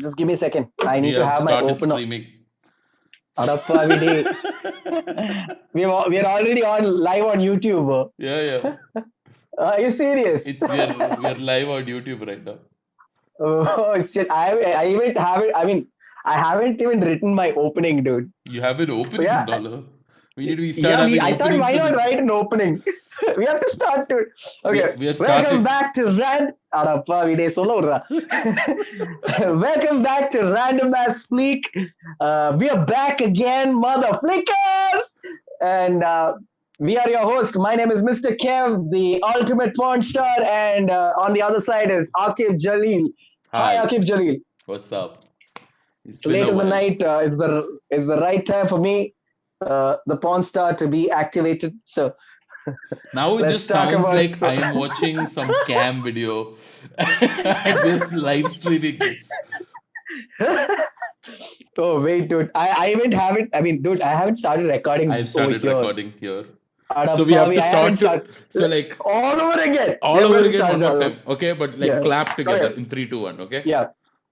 Just give me a second. I We need to have have my started open. streaming. Adappa, we are already on live on YouTube. Yeah. Are you serious? We are live on YouTube right now. Oh shit! I even haven't. I mean, I haven't even written my opening, dude. You have an opening, Yeah, dollar. We start yeah. having I thought, openings why for not this. write an opening? We have to start to. Okay, We are welcome started. back to Adappa, we Welcome back to Random as Fleek. We are back again, mother flickers, and we are your host. My name is Mr. Kev, the ultimate porn star, and on the other side is Akif Jalil. Hi, Hi. Akif Jalil. What's up? It's late in the night. Is the right time for me, the porn star, to be activated. So now it let's just talk sounds about. like I am watching some cam video and we're live streaming this. Oh wait, dude! I even haven't. I mean, dude, I haven't started recording I've over started here. recording here. Adappa, So we have to I haven't start to started. like All over again. all We are over going to again start one more all over. time. Okay, but like Yeah. clap together Okay. in 3, 2, 1. Okay. Yeah.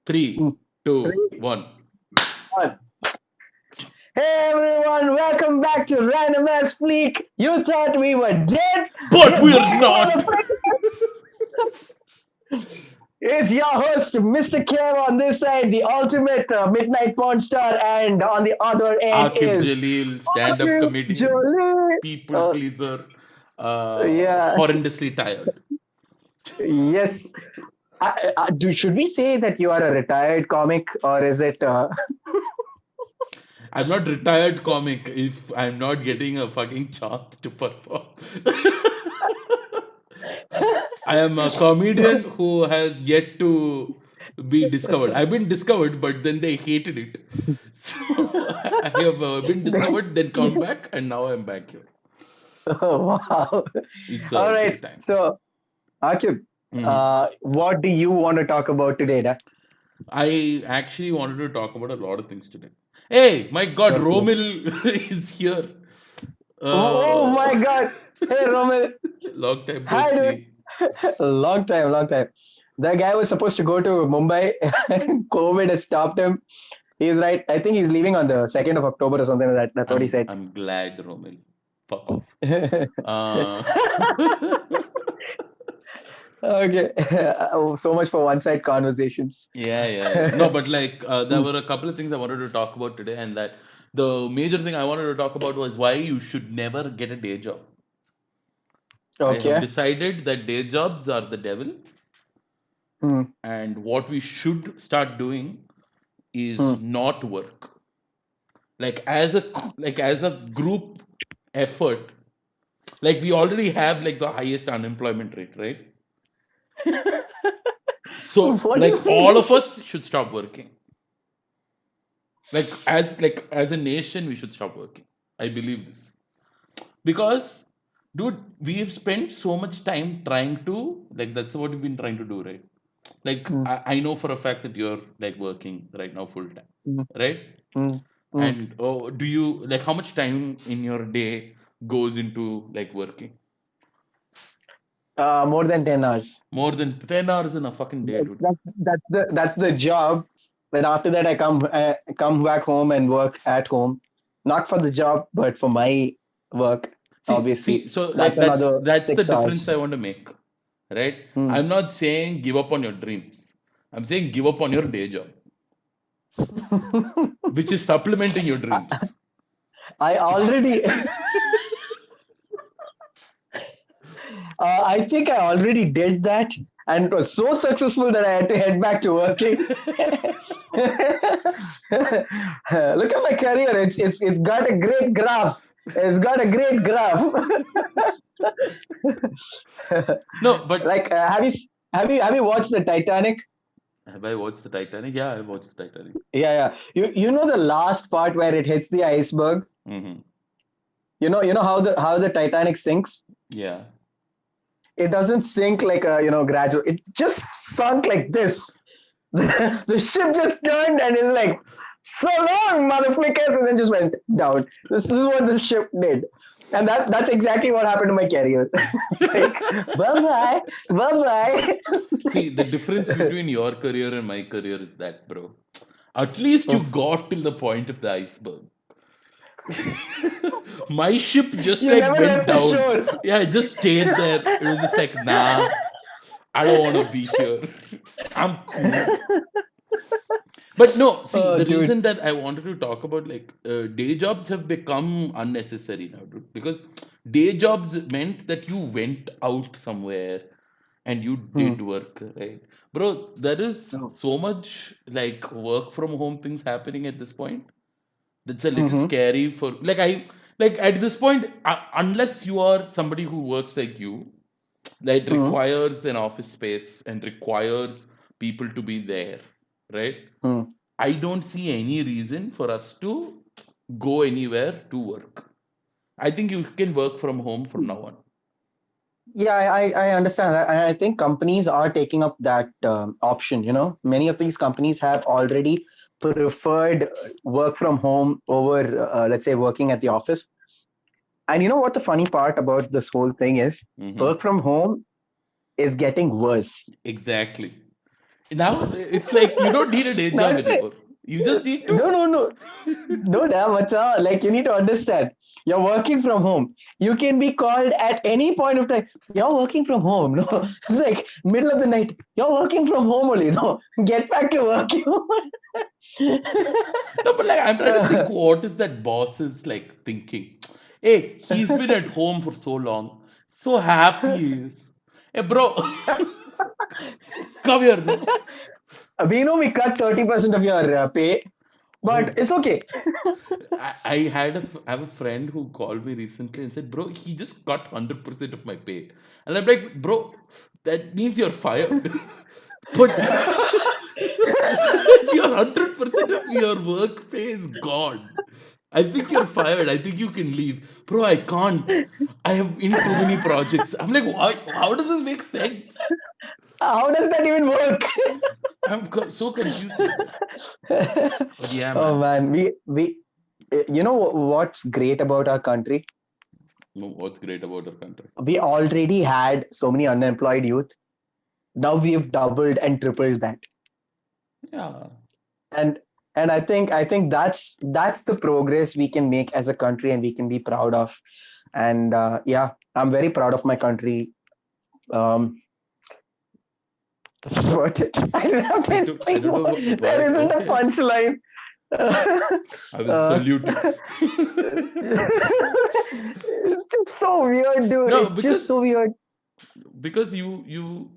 3, 2, 3, 1. 1. Hey everyone, welcome back to Random as Fleek. You thought we were dead, But we're back, not. It's your host, Mr. Kev, on this side, the ultimate midnight porn star, and on the other end Akif is Jalil, stand-up Akif comedian, Jalil. people pleaser, Yeah. horrendously tired. Yes. Should we say that you are a retired comic, or is it? I'm not retired comic if I'm not getting a fucking chance to perform. I am a comedian who has yet to be discovered. I've been discovered, but then they hated it. So I have been discovered, then come back, and now I'm back here. Oh, wow. It's All a right. great time. So, Akib, what do you want to talk about today? Da? I actually wanted to talk about a lot of things today. Hey, my God, Okay. Romil is here. Oh my God! Hey, Romil. Long time no Hi, dude. see. Long time. The guy was supposed to go to Mumbai. COVID has stopped him. He's right. I think he's leaving on the 2nd of October or something like that. That's what he said. I'm glad, Romil. Fuck off. Okay. So much for one-side conversations. Yeah. No, but like there were a couple of things I wanted to talk about today, and that the major thing I wanted to talk about was why you should never get a day job. I have Okay. decided that day jobs are the devil, and what we should start doing is not work. Like as a group effort, like we already have like the highest unemployment rate, right? So What do like you mean all we of us should stop working. Like as a nation, we should stop working. I believe this because, dude, we've spent so much time trying to like that's what we've been trying to do, right? Like I know for a fact that you're like working right now full time, right? And do you like how much time in your day goes into like working? More than 10 hours. More than 10 hours in a fucking day, dude. That's the job. Then after that, I come back home and work at home, not for the job, but for my work. Obviously, So that's like another that's the 6 difference hours. I want to make, right? I'm not saying give up on your dreams. I'm saying give up on your day job, which is supplementing your dreams. I already, I think I already did that, and it was so successful that I had to head back to working. Look at my career; it's got a great graph. It's got a great graph. No, but like, have you watched the Titanic? have I watched the Titanic? Yeah, I watched the Titanic. Yeah. You know the last part where it hits the iceberg. You know how the Titanic sinks. Yeah. It doesn't sink like a gradual. It just sunk like this. The ship just turned and it's like, so long, motherfuckers, and then just went down. This is what the ship did. And that's exactly what happened to my career. It's like, bye bye. See, the difference between your career and my career is that, bro. At least you got till the point of the iceberg. My ship just You like never went left the down. shore. Yeah, it just stayed there. It was just like, nah, I don't want to be here. I'm cool. But no, see, Oh, the dude. reason that I wanted to talk about day jobs have become unnecessary now, dude. Because day jobs meant that you went out somewhere and you Hmm. did work, right? Bro, there is True. so much like work from home things happening at this point. That's a little Mm-hmm. scary for like at this point, unless you are somebody who works like you, that Hmm. requires an office space and requires people to be there, right? Hmm. I don't see any reason for us to go anywhere to work. I think you can work from home from now on. Yeah, I understand that. And I think companies are taking up that option. Many of these companies have already preferred work from home over, let's say, working at the office. And you know what the funny part about this whole thing is? Hmm. Work from home is getting worse. Exactly. Now it's like you don't need a day Now job it's like, anymore. You just need no, to. no, no. No, damn, macha. Like, you need to understand. You're working from home. You can be called at any point of time. You're working from home. No, it's like middle of the night. You're working from home only. No, get back to work. No, but like I'm trying to think Uh, what is that boss is like thinking. Hey, he's been at home for so long. So happy he is. Hey bro, come here now. we know we cut 30% of your pay, but Oh, it's okay. I I have a friend who called me recently and said, bro, he just got 100% of my pay. And I'm like, bro, that means you're fired. But if your 100% of your work pay is gone, I think you're fired. I think you can leave. Bro, I can't. I have in too many projects. I'm like, why? How does this make sense? How does that even work? So confused by that. But yeah, Oh man. man, you know what's great about our country? No, what's great about our country? We already had so many unemployed youth. Now we've doubled and tripled that. Yeah. And and I think that's the progress we can make as a country and we can be proud of. And yeah, I'm very proud of my country. Um, that's about it. I don't have I anything don't know more. why. There isn't a Okay. punchline. I will uh, salute you. it's just so weird, dude. No, It's just so weird. because you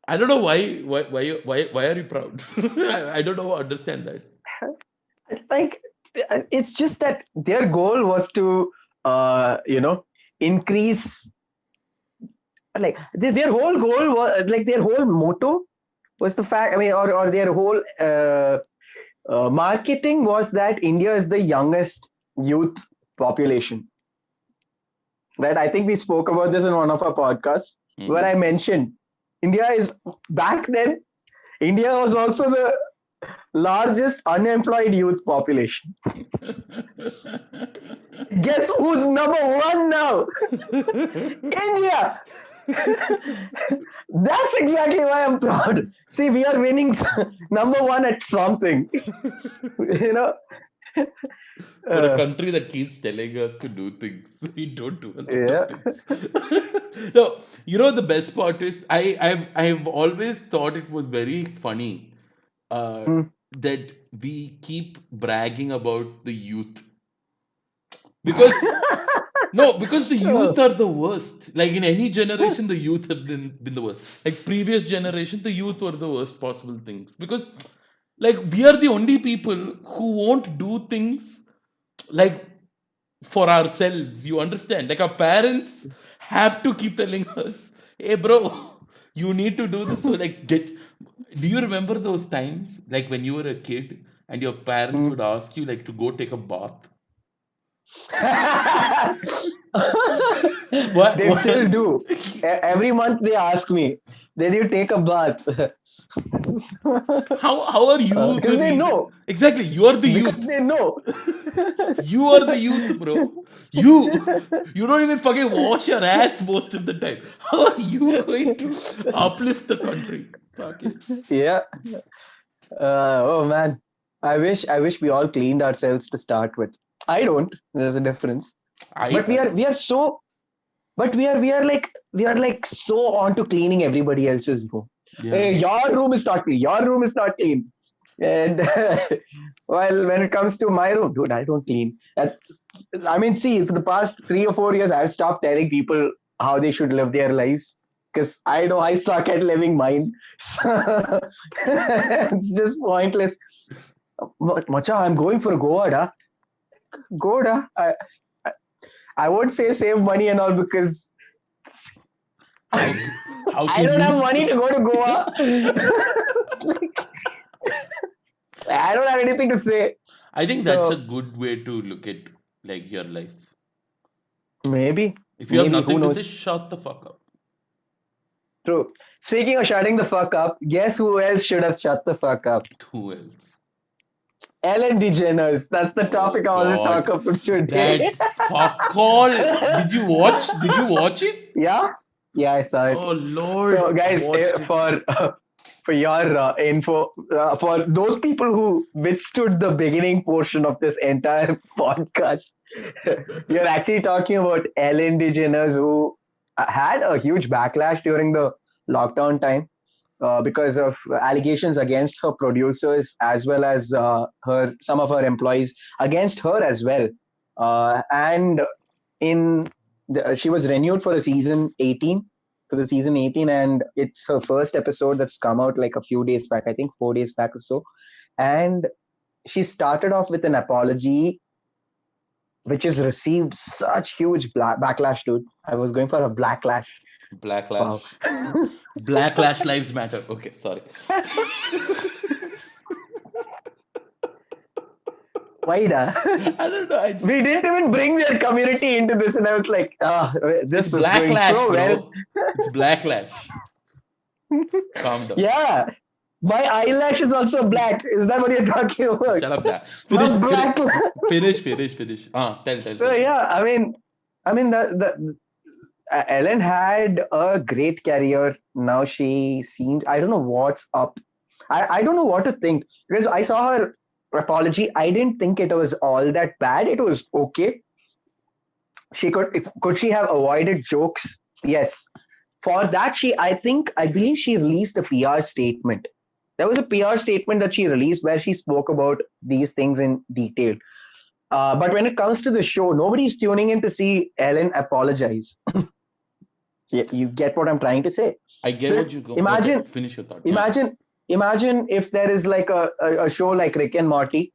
I don't know why are you proud? I don't know understand that. Like, it's just that their goal was to, increase. Like their whole goal was like their whole motto was the fact. I mean, or their whole marketing was that India is the youngest youth population. Right? I think we spoke about this in one of our podcasts where I Hmm. mentioned India is back then. India was also the largest unemployed youth population. Guess who's number one now? India. That's exactly why I'm proud. See, we are winning number one at something. you know. For a Uh, country that keeps telling us to do things, we don't do a lot of yeah. things. No, you know the best part is I've always thought it was very funny uh, Hmm. that we keep bragging about the youth because no, because the youth Oh. are the worst. Like in any generation, the youth have been the worst. Like previous generation, the youth were the worst possible things. Because like we are the only people who won't do things like for ourselves. You understand? Like our parents have to keep telling us, hey bro, you need to do this. So like get do you remember those times like when you were a kid and your parents Hmm. would ask you like to go take a bath? They still What? do. Every month they ask me, Then you take a bath. How are you Because the they reason? know. Exactly, you are the Because youth. they know. You are the youth, bro. You you don't even fucking wash your ass most of the time. How are you going to uplift the country? Okay. Yeah. Oh man. I wish we all cleaned ourselves to start with. I don't. There's a difference. But I we are so but we are like so on to cleaning everybody else's room. yeah. Hey, your room is not clean. Your room is not clean. And well, when it comes to my room, dude, I don't clean. I mean, see, for the past 3 or 4 years, I've stopped telling people how they should live their lives because I know I suck at living mine. It's just pointless. Macha, I'm going for Goa, da. Go, da. I won't say save money and all because How how I can don't you have money to go to Goa. It's like, I don't have anything to say. I think that's a So good way to look at like your life. maybe, If you have maybe, who nothing to say, knows? shut the fuck up. True. Speaking of shutting the fuck up, guess who else should have shut the fuck up? Who else? Ellen DeGeneres. That's the Oh topic I want to talk God. about today. That fuck all. Did you watch? Did you watch it? Yeah, yeah, I saw it. Oh So, Lord, guys, watched it. for your info, for those people who withstood the beginning portion of this entire podcast, we are actually talking about Ellen DeGeneres, who had a huge backlash during the lockdown time because of allegations against her producers as well as her some of her employees against her as well. And she was renewed for a season 18 for the season 18, and it's her first episode that's come out like a few days back, I think 4 days back or so. And she started off with an apology which has received such huge backlash, dude. I was going for a blacklash. Wow. Blacklash. Blacklash lives matter. Okay, sorry. Why da? I don't know. I We just didn't even bring their community into this, and I was like, it's this is going blacklash, so well. bro. It's blacklash. Calm down. Yeah, my eyelash is also black. Is that what you're talking about? Shut up, Black. Finish, Not finish, black. finish. Tell. So yeah, I mean the Ellen had a great career. Now she seems, I don't know what's up. I don't know what to think because I saw her apology. I didn't think it was all that bad. It was okay. Could she have avoided jokes? Yes. For that, I believe she released a PR statement. There was a PR statement that she released where she spoke about these things in detail. But when it comes to the show, nobody's tuning in to see Ellen apologize. You get what I'm trying to say? I get what you go. Okay, Imagine, finish your thought. Yeah. imagine if there is like a show like Rick and Morty,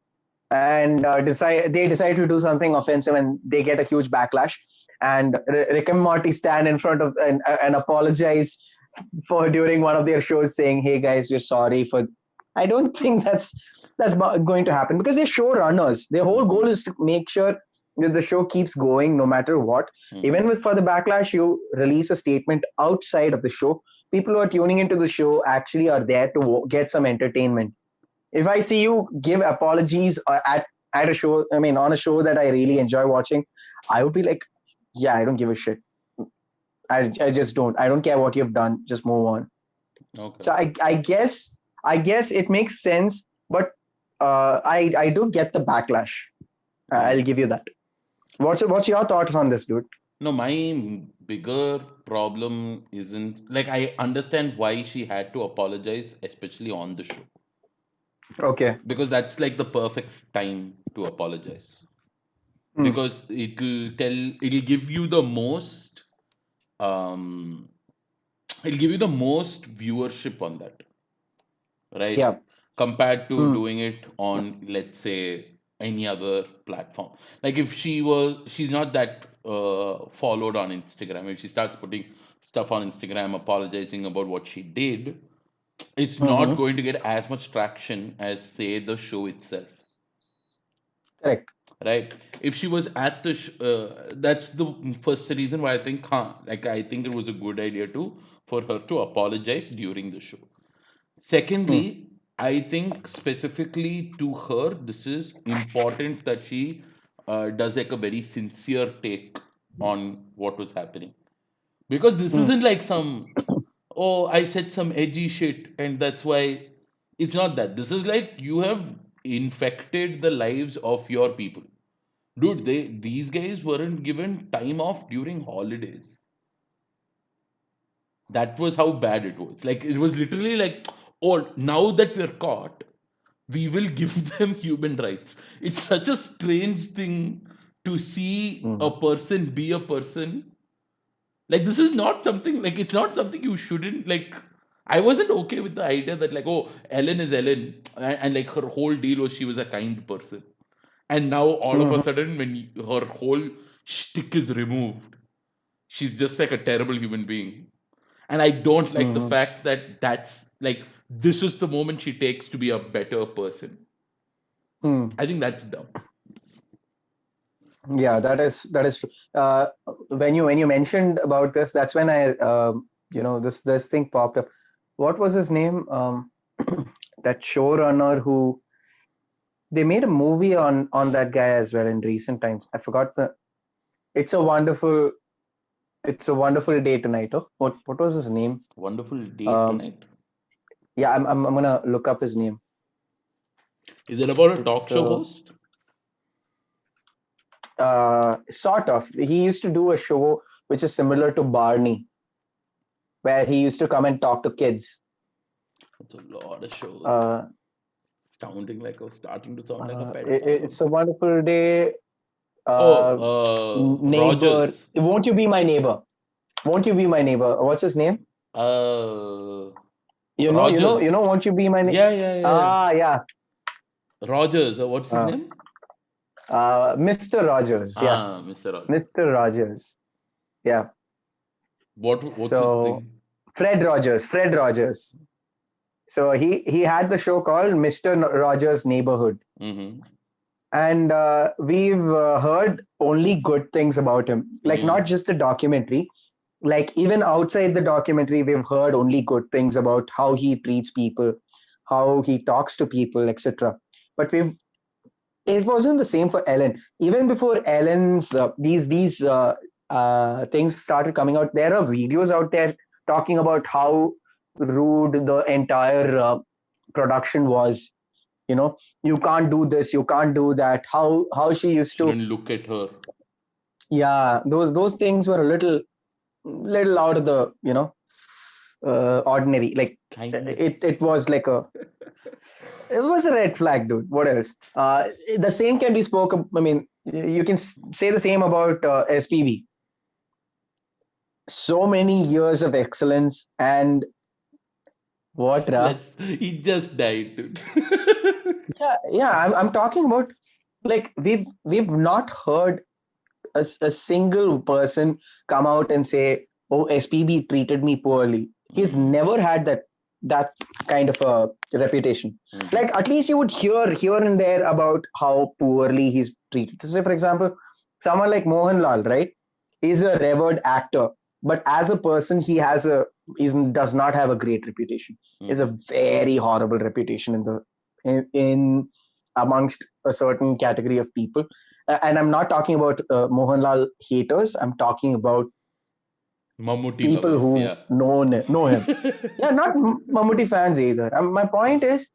and they decide to do something offensive and they get a huge backlash, and Rick and Morty stand in front of and apologize for during one of their shows saying, "Hey guys, we're sorry for." I don't think that's going to happen because they're showrunners. Their whole goal Mm-hmm. is to make sure that the show keeps going no matter what. Mm-hmm. Even with for the backlash, you release a statement outside of the show. People who are tuning into the show actually are there to get some entertainment. If I see you give apologies at a show, I mean, on a show that I really enjoy watching, I would be like, yeah, I don't give a shit. I just don't. I don't care what you've done. Just move on. Okay. So I guess it makes sense, but I do get the backlash. I'll Mm. give you that. What's your thoughts on this, dude? No, my bigger problem isn't like I understand why she had to apologize, especially on the show, Okay. because that's like the perfect time to apologize. Hmm. Because it'll give you the most, um, it'll give you the most viewership on that, right? Yeah. Compared to Hmm. doing it on, let's say, any other platform. Like if she's not that followed on Instagram. If she starts putting stuff on Instagram, apologizing about what she did, it's not Mm-hmm. going to get as much traction as say the show itself, Correct. right? If she was at the that's the first reason why I think, huh, like I think it was a good idea to for her to apologize during the show. Hmm. Secondly, I think specifically to her, this is important that she does like a very sincere take on what was happening. Because this Hmm. isn't like some, oh, I said some edgy shit and that's why. It's not that. This is like you have infected the lives of your people. Dude, these guys weren't given time off during holidays. That was how bad it was. Like it was literally like, oh, now that we're caught, we will give them human rights. It's such a strange thing to see Hmm. a person be a person. Like this is not something like it's not something you shouldn't like. I wasn't okay with the idea that like, oh, Ellen is Ellen, and like her whole deal was she was a kind person, and now all of a Hmm. sudden when her whole shtick is removed, she's just like a terrible human being. And I don't like the Hmm. fact that that's like this is the moment she takes to be a better person. Hmm. I think that's dumb. Yeah, that is true. When you mentioned about this, that's when I this thing popped up. What was his name? That showrunner who they made a movie on that guy as well in recent times. I forgot the. It's a wonderful. It's a wonderful day tonight. Oh, what was his name? Wonderful day Um, tonight. yeah, I'm gonna look up his name. Is it about a talk It's show host? sort of. He used to do a show which is similar to Barney, where he used to come and talk to kids. It's a lot of shows. Uh, Starting to sound like a pedophile. it's a wonderful day. Uh, Oh, Neighbor, Rogers. won't you be my neighbor? Won't you be my neighbor? What's his name? Uh, You Rogers. know. Won't you be my neighbor? Yeah, yeah, yeah. Ah, yeah. Rogers. What's his Uh, name? Mr. Rogers. Yeah, Ah, Mr. Rogers. Mr. Rogers. Yeah. What's his So thing? Fred Rogers. Fred Rogers. So he had the show called Mr. Rogers' Neighborhood, Mm-hmm. and we've heard only good things about him. Like Yeah. not just the documentary, like even outside the documentary, we've heard only good things about how he treats people, how he talks to people, etc. But we've it wasn't the same for Ellen. Even before Ellen's these things started coming out, there are videos out there talking about how rude the entire production was. You know, you can't do this, you can't do that. How she used to, Shouldn't look at her. yeah, those things were a little out of the ordinary. Like Kindness. it was like a it was a red flag, dude. What else? The same can be spoken. I mean, you can say the same about SPB. So many years of excellence, and what, Ra? He just died, dude. Yeah, yeah. I'm talking about like we've not heard a single person come out and say, "Oh, SPB treated me poorly." He's Mm, never had that kind of a reputation. mhm, Like at least you would hear here and there about how poorly he's treated. Say, for example, someone like Mohanlal, right? He's a revered actor, but as a person, he does not have a great reputation. He has a mhm. very horrible reputation in amongst a certain category of people. And I'm not talking about Mohanlal haters. I'm talking about Mammootty people lovers, who yeah. know him. Yeah, not Mammootty fans either. My point is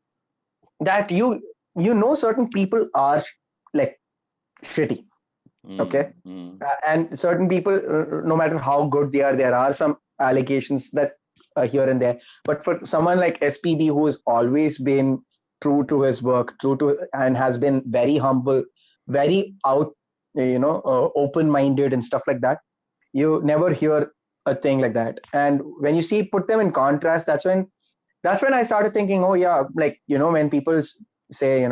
that you know certain people are like shitty, okay, Mm, mm, and certain people, no matter how good they are, there are some allegations that here and there. But for someone like SPB, who has always been true to his work, true to and has been very humble, very open minded and stuff like that, you never hear a thing like that. And when you see put them in contrast, that's when I started thinking, oh yeah, like when people say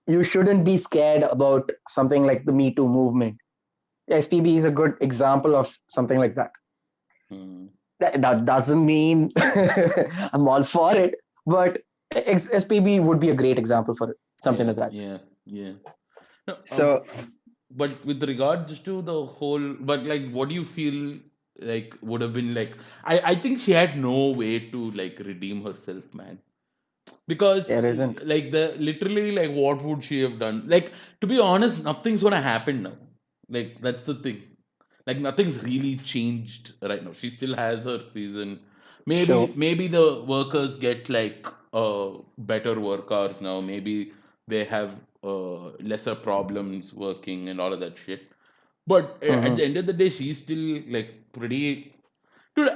you shouldn't be scared about something like the Me Too movement. SPB is a good example of something like that. mm. That doesn't mean I'm all for it, but SPB would be a great example for something Yeah, like that. yeah, yeah. No, So but with regards to the whole, but like, what do you feel? like would have been like I think she had no way to like redeem herself, man. Because There isn't. like the literally like what would she have done? Like to be honest, nothing's gonna happen now. Like that's the thing. Like nothing's really changed right now. She still has her season. Maybe Sure. maybe the workers get like better work hours now. Maybe they have lesser problems working and all of that shit. But at Mm-hmm. the end of the day, she's still like pretty. Dude,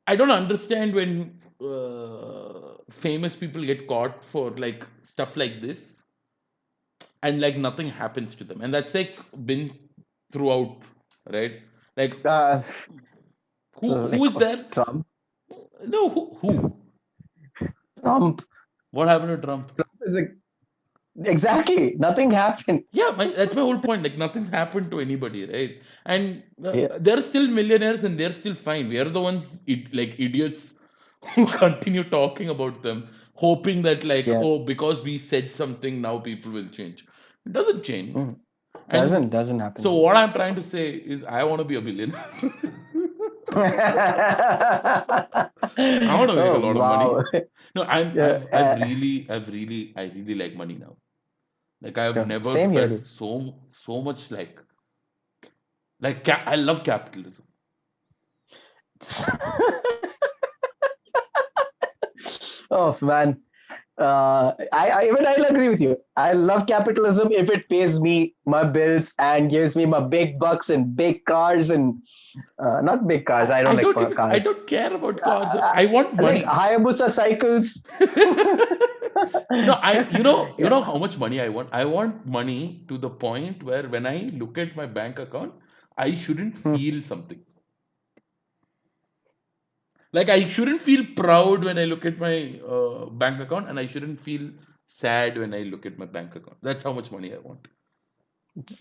I don't understand when famous people get caught for like stuff like this, and like nothing happens to them, and that's like been throughout, right? Like Uh, who like is there? Trump. No, who? Trump. What happened to Trump? Trump is a, exactly. Nothing happened. Yeah, that's my whole point. Like nothing's happened to anybody, right? And Yeah. they're still millionaires and they're still fine. We are the ones like idiots who continue talking about them, hoping that like, Yeah. oh, because we said something, now people will change. It doesn't change. Mm. And Doesn't so happen. what I'm trying to say is, I want to be a billionaire. I want to make a Oh lot of money. wow. No, Yeah, I really like money now. Like I've yeah, never same here, felt dude. so much like I love capitalism. Oh man. Even I'll agree with you. I love capitalism if it pays me my bills and gives me my big bucks and big cars and not big cars. I don't like I cars. don't care about cars. I want Like money. Hayabusa cycles. No, I you Yeah. know how much money I want? I want money to the point where when I look at my bank account, I shouldn't Hmm. feel something. Like I shouldn't feel proud when I look at my bank account, and I shouldn't feel sad when I look at my bank account. That's how much money I want.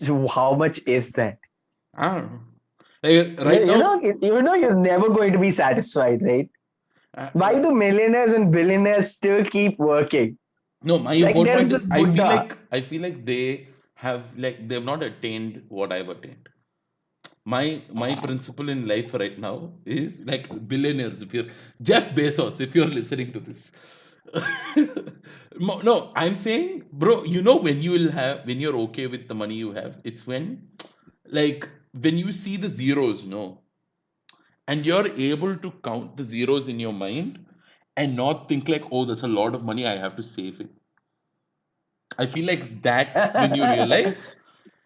So how much is that? I don't know. Like You, right you now, know, you know, you're never going to be satisfied, right? uh, Why uh, do millionaires and billionaires still keep working? no, my Like whole there's point this is Buddha. I feel like they have like they've not attained what I've attained. My principle in life right now is like billionaires. If you're Jeff Bezos, if you're listening to this, no, I'm saying, bro, you know when you will have when you're okay with the money you have, it's when like when you see the zeros, no, and you're able to count the zeros in your mind and not think like, oh, that's a lot of money I have to save it. I feel like that's when you Yeah. realize.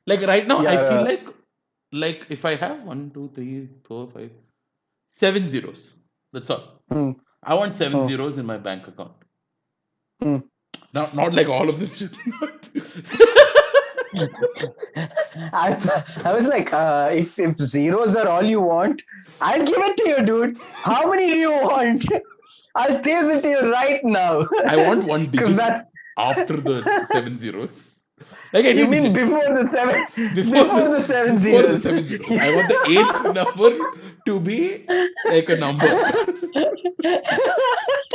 Like right now, I feel Uh, like if I have 1, 2, 3, 4, 5, 7 zeros, that's all. hmm, I want seven hmm, zeros in my bank account. hmm. Not like all of them should not. I was like, if zeros are all you want, I'll give it to you, dude. How many do you want? I'll taste it to you right now. I want one Because digit that's after the 7 zeros. Like you any mean digit. before the Before before the the seven before the zeros. 7 zeros. I want the eighth number to be like a number.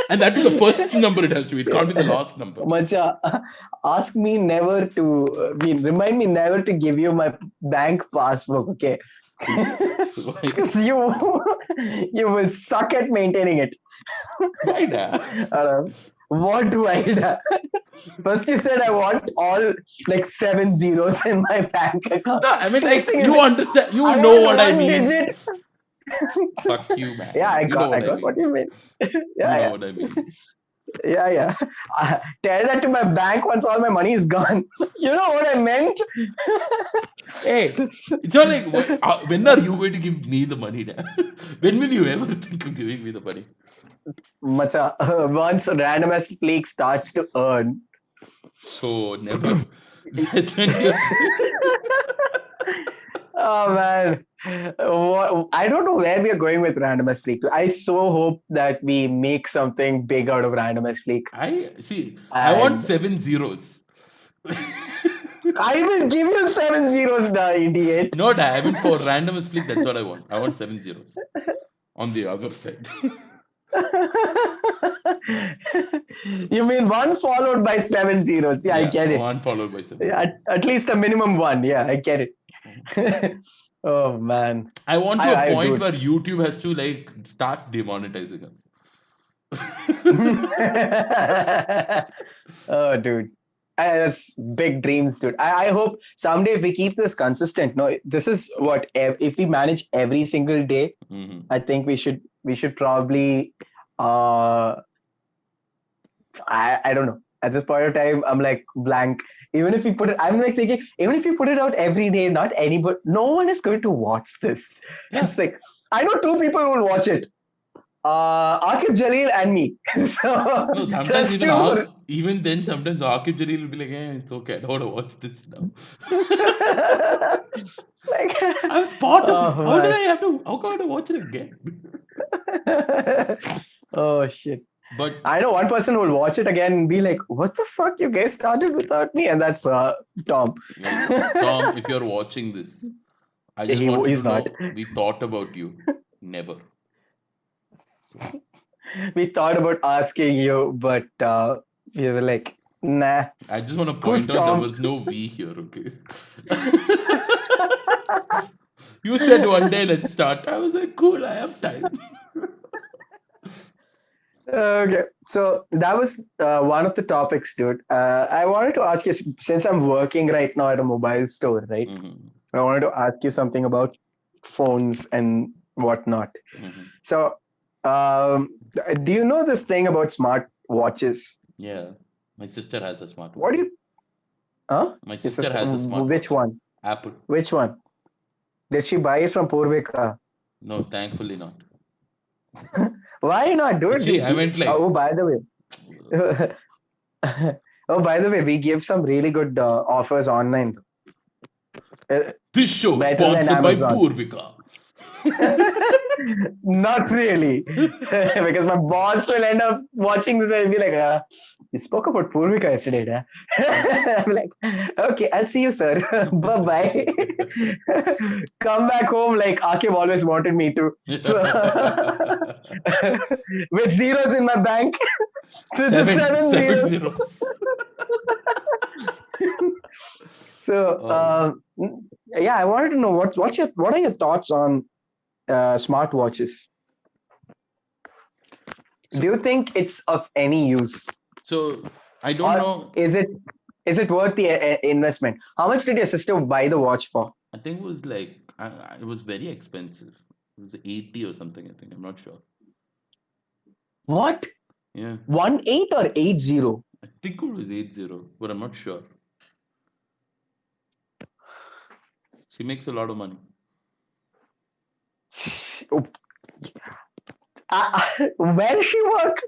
And that be the first number it has to be. It can't be the last number. Macha, ask me never to, remind me never to give you my bank passbook, okay? Why? Because you will suck at maintaining it. Why da? Uh, what do I do? First you said I want all like seven zeros in my bank account. No, I mean Next like thing is you understand. You I know want what I one mean. digit. Fuck you, Yeah, man. You know I what I got what mean. you mean. You know Yeah, what I mean. yeah, yeah. Tell that to my bank once all my money is gone. You know what I meant? Hey, it's not like when are you going to give me the money? Da? When will you ever think of giving me the money? Macha, once random as Fleek starts to earn. So never. That's when you. Oh man. I don't know where we are going with random as Fleek. I so hope that we make something big out of random as Fleek. I see. I want And 7 zeros. I will give you seven zeros now, idiot. No, da, I mean for random split, that's what I want. I want 7 zeros on the other side. You mean one followed by seven zeros? Yeah, I Yeah, get it. one followed by seven Yeah, zeros. at least a minimum one. Yeah, I get it. Oh man. I want to a I point dude. where YouTube has to like start demonetizing us. Oh, dude. That's big dreams, dude. I hope someday if we keep this consistent. No, this is what if we manage every single day. Mhm. I think we should probably. Uh, I don't know. At this point of time, I'm like blank. Even if we put it, I'm like thinking, even if you put it out every day, not anybody, no one is going to watch this. Yeah. It's like I know two people who will watch it. Akif Jalil and me. So No, sometimes just two. even then, sometimes Akib Jalil will be like, "Eh, it's okay. I don't want to watch this now." It's like, I was part of it. oh How did man. I have to? How come I have to watch it again? Oh shit. But I know one person who will watch it again and be like, "What the fuck? You guys started without me," and that's Tom. Tom, if you're watching this, I just want you to He's not. know we thought about you. Never. So We thought about asking you, but we were like, "Nah." I just want to Who's point out there Tom? was no we here, okay? You said one day let's start. I was like, cool, I have time. Okay, so that was one of the topics, dude. I wanted to ask you, since I'm working right now at a mobile store, right? Mhm, I wanted to ask you something about phones and whatnot. mhm. So, do you know this thing about smart watches? Yeah, my sister has a What smartwatch. do you, huh? My Your sister sister, has a which smartwatch. one? Apple. Which one? Did she buy it from Purvika? No, thankfully not. Why not, Actually, dude? I meant like Oh, by the way. Oh, by the way, we give some really good offers online. Uh, this show better than sponsored by Amazon. Purvika. Not really, because my boss will end up watching this and be like, "You spoke about Purvika yesterday, da?" I'm like, "Okay, I'll see you, sir. Bye bye." Come back home like Akib always wanted me to, with zeros in my bank. To the seven Seven zeros. zeros. So, Oh. yeah, I wanted to know what are your thoughts on smartwatches? Do So you think it's of any use, so I don't or know. is it worth the investment? How much did your sister buy the watch for? I think it was like it was very expensive. It was 80 or something, I think. I'm not sure. What? Yeah. 18 or 80? I think it was 80, but I'm not sure. She makes a lot of money. Oh, where does she work?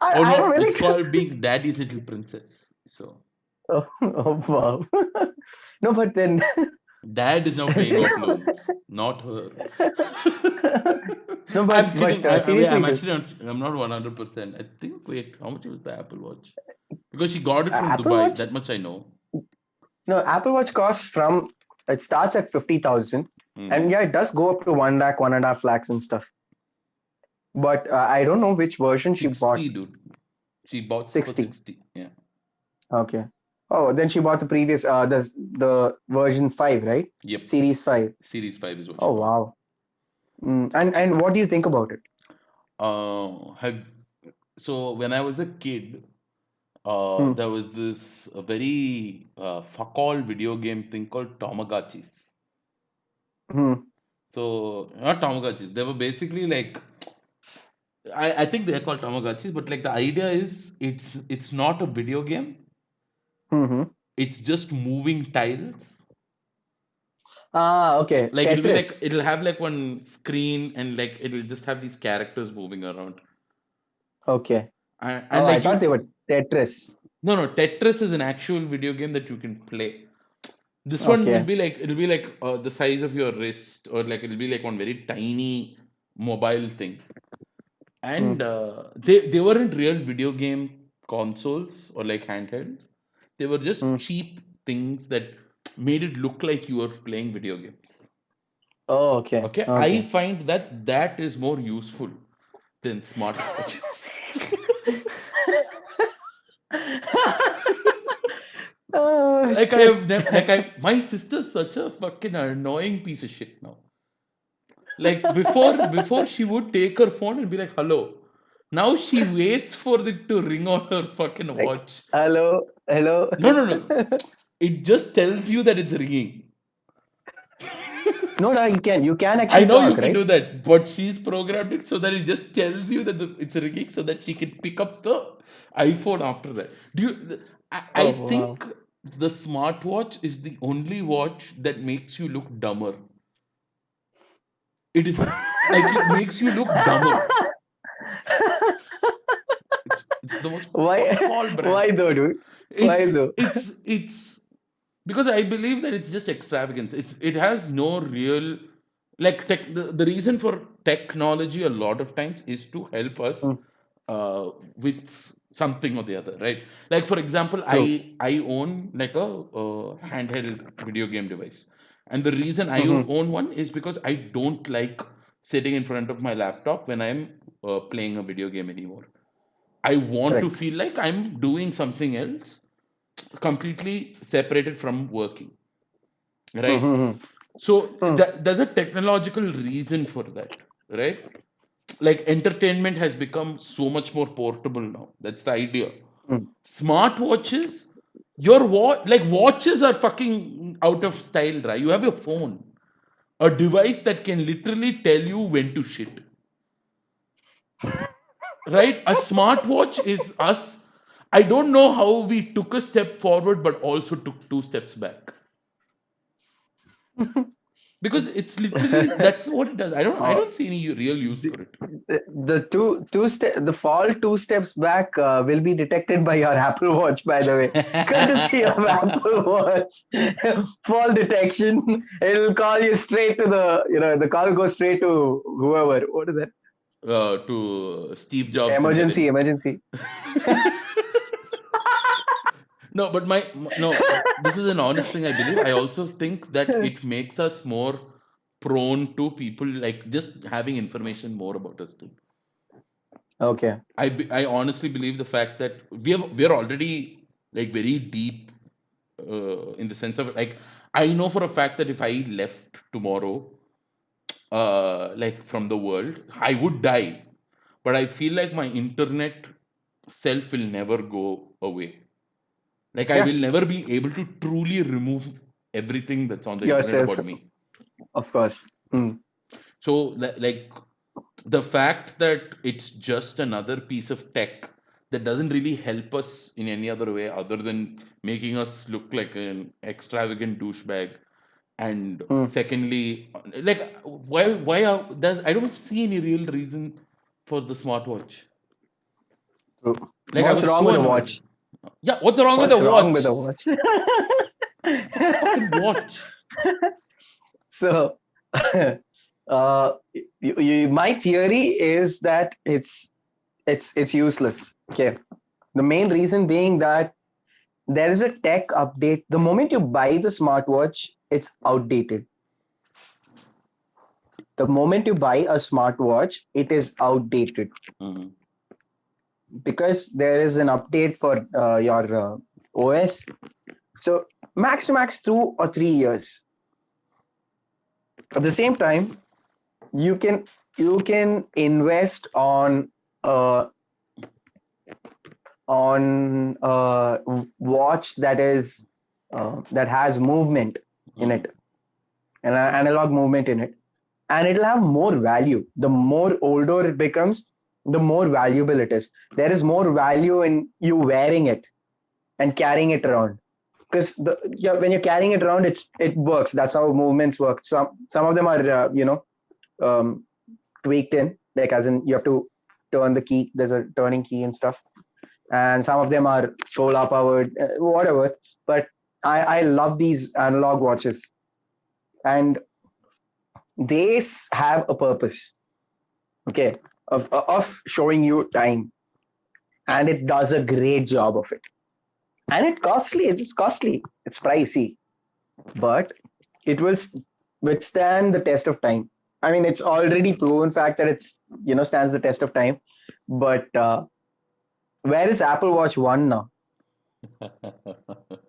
Oh I'm no, willing it's to. called being daddy's little princess. So Oh wow. No, but then dad is now paying see, off loans, not her. no, I'm but kidding. seriously, I'm dude, actually not. I'm not 100%. I think. Wait, how much was the Apple Watch? Because she got it from Apple Dubai. Watch. That much I know. No, Apple Watch costs from it starts at 50,000, and Hmm. yeah, it does go up to 1 lakh, 1.5 lakhs and stuff. But I don't know which version she bought. 60, dude. She bought for 60. 60. Yeah. Okay. Oh, then she bought the previous the version 5, right? Yep. Series 5. Series 5 is what she Oh bought. wow. And what do you think about it? Have so when I was a kid, Hmm. there was this very fuck all video game thing called Tamagotchis. Hmm. So not Tamagotchis. They were basically like I think they're called Tamagotchis, but like the idea is it's not a video game. Hmm. It's just moving tiles. Ah, okay. Like Tetris. it'll have like one screen and like it'll just have these characters moving around. Okay. And Oh, I like thought they were Tetris. no, Tetris is an actual video game that you can play. This one will Okay. be like it'll be like the size of your wrist, or like it'll be like one very tiny mobile thing. Hmm. And they weren't real video game consoles or like handhelds. They were just Hmm. cheap things that made it look like you were playing video games. Oh, okay. Okay, I Okay. find that that is more useful than smartwatches. Oh Like I shit. have never, like I, my sister's such a fucking annoying piece of shit now. Like before she would take her phone and be like, "Hello." Now she waits for it to ring on her fucking Like, watch. hello, hello. No, no, no. It just tells you that it's ringing. No, no, you can I actually know you talk, can right? do that, but she's programmed it so that it just tells you that it's ringing so that she can pick up the iPhone after that. I Oh wow. think the smartwatch is the only watch that makes you look dumber. It is like it makes you look dumber. It's the most Why? fuck all brand. Why though, dude? Why though? It's because I believe that it's just extravagance. It has no real like the reason for technology a lot of times is to help us Mm, with something or the other, right? Like for example, true. I own like a handheld video game device, and the reason I Hmm. own one is because I don't like sitting in front of my laptop when I'm playing a video game anymore. I want to Correct. feel like I'm doing something else completely separated from working, right? Mm-hmm. So Mm, there's a technological reason for that, right? Like entertainment has become so much more portable now. That's the idea. mm. Smartwatches, your watch, like watches are fucking out of style, right? You have your phone, a device that can literally tell you when to shit, right? A smartwatch is us. I don't know how we took a step forward, but also took two steps back. Because it's literally that's what it does. I Uh, don't see any real use the, for it. the the fall two steps back will be detected by your Apple Watch, by the way. Courtesy of Apple Watch, fall detection. It'll call you straight to the call goes straight to whoever. What is that? To Steve Jobs in Emergency, heaven. emergency. No, but no, this is an honest thing. I believe. I also think that it makes us more prone to people like just having information more about us too. Okay. I honestly believe the fact that we're already like very deep in the sense of like I know for a fact that if I left tomorrow like from the world, I would die. But I feel like my internet self will never go away. Like I Yeah, will never be able to truly remove everything that's on the internet yourself, about me. of course. Hmm. So like the fact that it's just another piece of tech that doesn't really help us in any other way other than making us look like an extravagant douchebag. And Hmm. secondly, like I don't see any real reason for the smartwatch. True. Like I What's was wrong so with a annoyed. watch? Yeah, what's wrong with the What's wrong with watch? a watch? It's a fucking watch. So, uh, my theory is that it's useless. Okay. The main reason being that there is a tech update. The moment you buy the smartwatch, it's outdated. The moment you buy a smartwatch, it is outdated Mhm. because there is an update for your OS. So max to max 2 or 3 years. At the same time, you can invest uh, on a watch that has movement in Mhm. it, an analog movement in it, and it'll have more value. The more older it becomes, the more valuable it is. There is more value in you wearing it and carrying it around because when you're carrying it around, it works. That's how movements work. Some of them are um, tweaked in, like as in you have to turn the key. There's a turning key and stuff, and some of them are solar powered, whatever. But I love these analog watches, and they have a purpose. Okay, of showing you time, and it does a great job of it. And it's costly, it's pricey, but it will withstand the test of time. I mean, it's already proven fact that it's stands the test of time. But where is Apple Watch One now?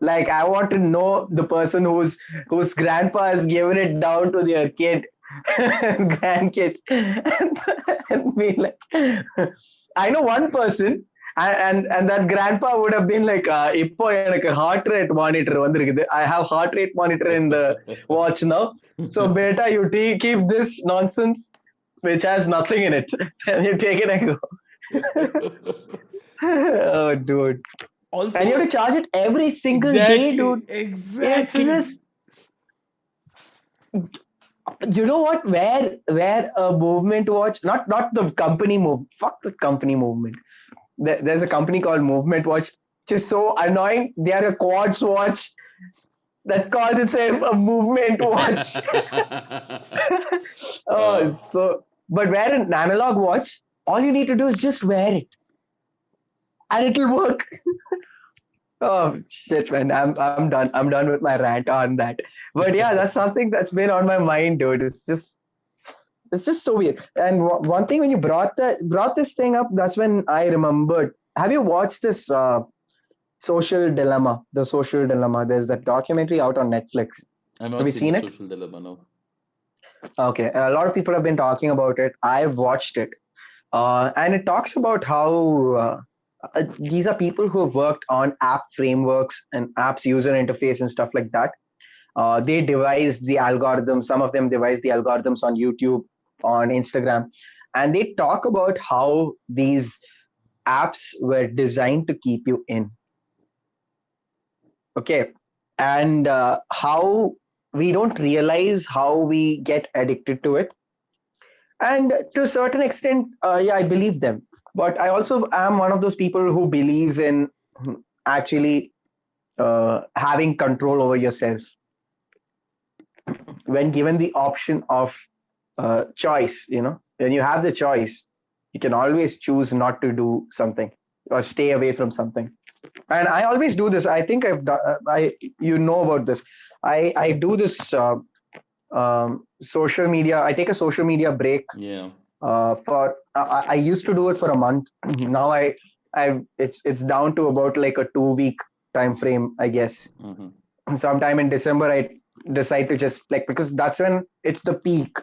Like I want to know the person whose grandpa has given it down to their kid, grandkid, and be like, I know one person, and that grandpa would have been like, இப்போ எனக்கு heart rate monitor வந்திருக்குது. I have heart rate monitor in the watch now. So beta, you keep this nonsense which has nothing in it, and you take it and go. Oh, dude. And you have to Also, charge it every single day, exactly, dude. It's exactly. just, you know what? Where a movement watch, not the company move. Fuck the company movement. There's a company called Movement Watch, which is so annoying. They are a quartz watch that calls itself a movement watch. Oh, so but wear an analog watch. All you need to do is just wear it, and it'll work. Oh shit, man! I'm done. I'm done with my rant on that. But yeah, that's something that's been on my mind, dude. It's just so weird. And one thing when you brought this thing up, that's when I remembered. Have you watched this Social Dilemma? The Social Dilemma. There's that documentary out on Netflix. I've Have not you seen the seen it? social dilemma now. Okay, a lot of people have been talking about it. I've watched it, and it talks about how these are people who have worked on app frameworks and apps user interface and stuff like that. They devised the algorithms. Some of them devised the algorithms on YouTube, on Instagram, and they talk about how these apps were designed to keep you in. Okay, and how we don't realize how we get addicted to it. And to a certain extent, yeah, I believe them. But I also am one of those people who believes in actually having control over yourself when given the option of choice. When you have the choice, you can always choose not to do something or stay away from something. And I always do this. I think I've done. You know about this. I do this social media. I take a social media break. Yeah. I used to do it for a month. Now it's down to about like a 2 week time frame, I guess. Sometime in December, I decide to just like, because that's when it's the peak,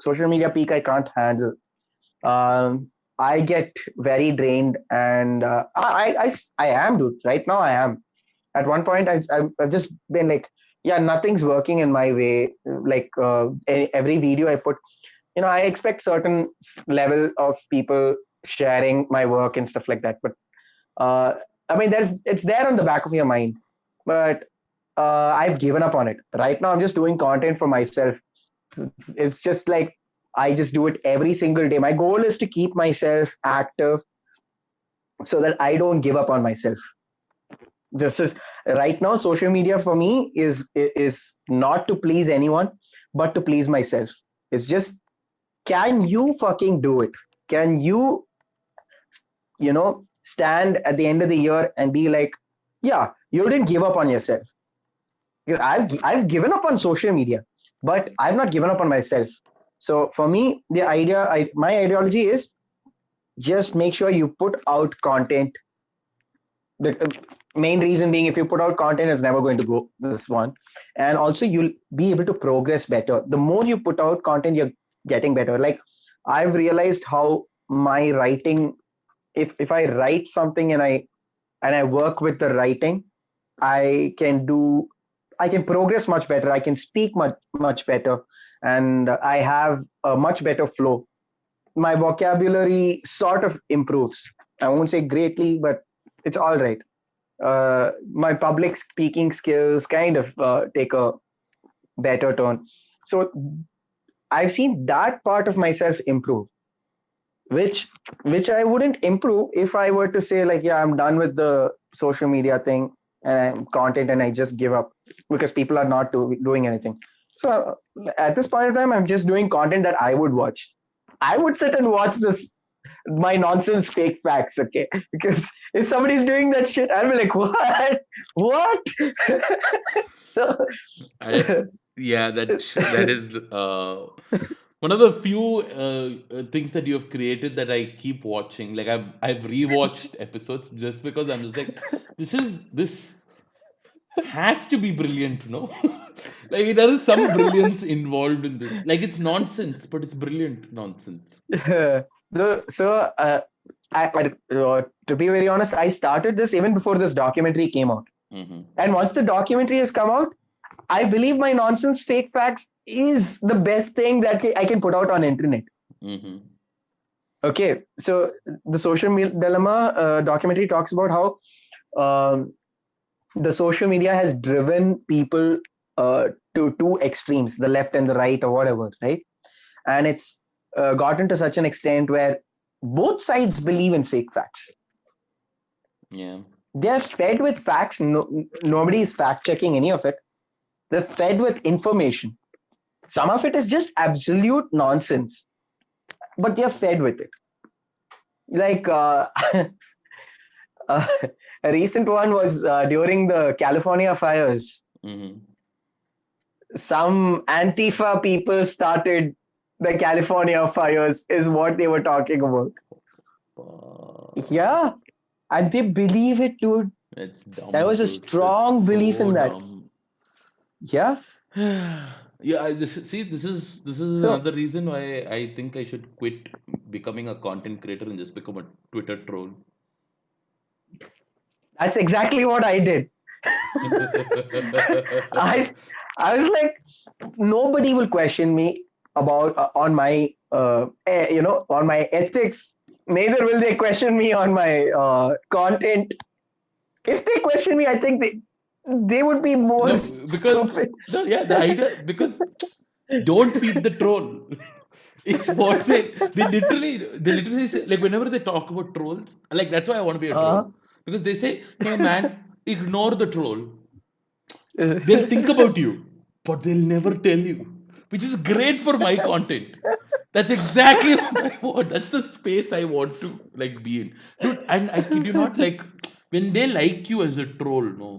social media peak. I can't handle. I get very drained, and I am, dude. Right now, I am. At one point, I've just been like, yeah, nothing's working in my way. Like every video I put, I expect certain level of people sharing my work and stuff like that. But uh, I mean, it's there on the back of your mind. But I've given up on it. Right now, I'm just doing content for myself. It's just like I just do it every single day. My goal is to keep myself active so that I don't give up on myself. This is right now, social media for me is not to please anyone, but to please myself. It's just, can you fucking do it? Can stand at the end of the year and be like, yeah, you didn't give up on yourself. I've given up on social media, but I've not given up on myself. So for me, my ideology is just make sure you put out content. The main reason being, if you put out content, it's never going to go, this one. And also you'll be able to progress better. The more you put out content, you're getting better. Like I've realized how my writing, if I write something and I work with the writing, I can progress much better. I can speak much better, and I have a much better flow. My vocabulary sort of improves. I won't say greatly, but it's all right. My public speaking skills kind of take a better turn. So I've seen that part of myself improve, which I wouldn't improve if I were to say like, yeah, I'm done with the social media thing and I'm content and I just give up because people are not doing anything. So at this point in time, I'm just doing content that I would watch. I would sit and watch my nonsense fake facts, okay? Because if somebody's doing that shit, I'll be like, what? What? So Yeah, that is One of the few things that you have created that I keep watching. Like I've rewatched episodes just because I'm just like, this has to be brilliant, you know? Like there is some brilliance involved in this. Like it's nonsense, but it's brilliant nonsense. So, to be very honest, I started this even before this documentary came out. Hmm. And once the documentary has come out, I believe my nonsense fake facts is the best thing that I can put out on internet. Hmm. Okay, so the social dilemma documentary talks about how um, the social media has driven people to two extremes, the left and the right, or whatever, right? And it's gotten to such an extent where both sides believe in fake facts. Yeah. They're fed with facts. Nobody is fact checking any of it. They're fed with information. Some of it is just absolute nonsense, but they're fed with it. Like uh, a recent one was during the California fires. Hmm. Some Antifa people started the California fires, is what they were talking about. Yeah, and they believe it, dude. It's There dumb, was a dude. It's strong belief so in that. dumb. Yeah. Yeah, this is So another reason why I think I should quit becoming a content creator and just become a Twitter troll. that's exactly what I did. I I was like, nobody will question me about on my on my ethics. Neither will they question me on my content. If they question me, I think they would be more No, because stupid. yeah, the idea because don't feed the troll. It's what they literally say, like whenever they talk about trolls, like that's why I want to be a troll. Uh, Because they say, hey man, ignore the troll. They'll uh, think about you, but they'll never tell you, which is great for my content. That's exactly what I want. That's the space I want to like be in, dude. And I kid you not, like when they like you as a troll, no,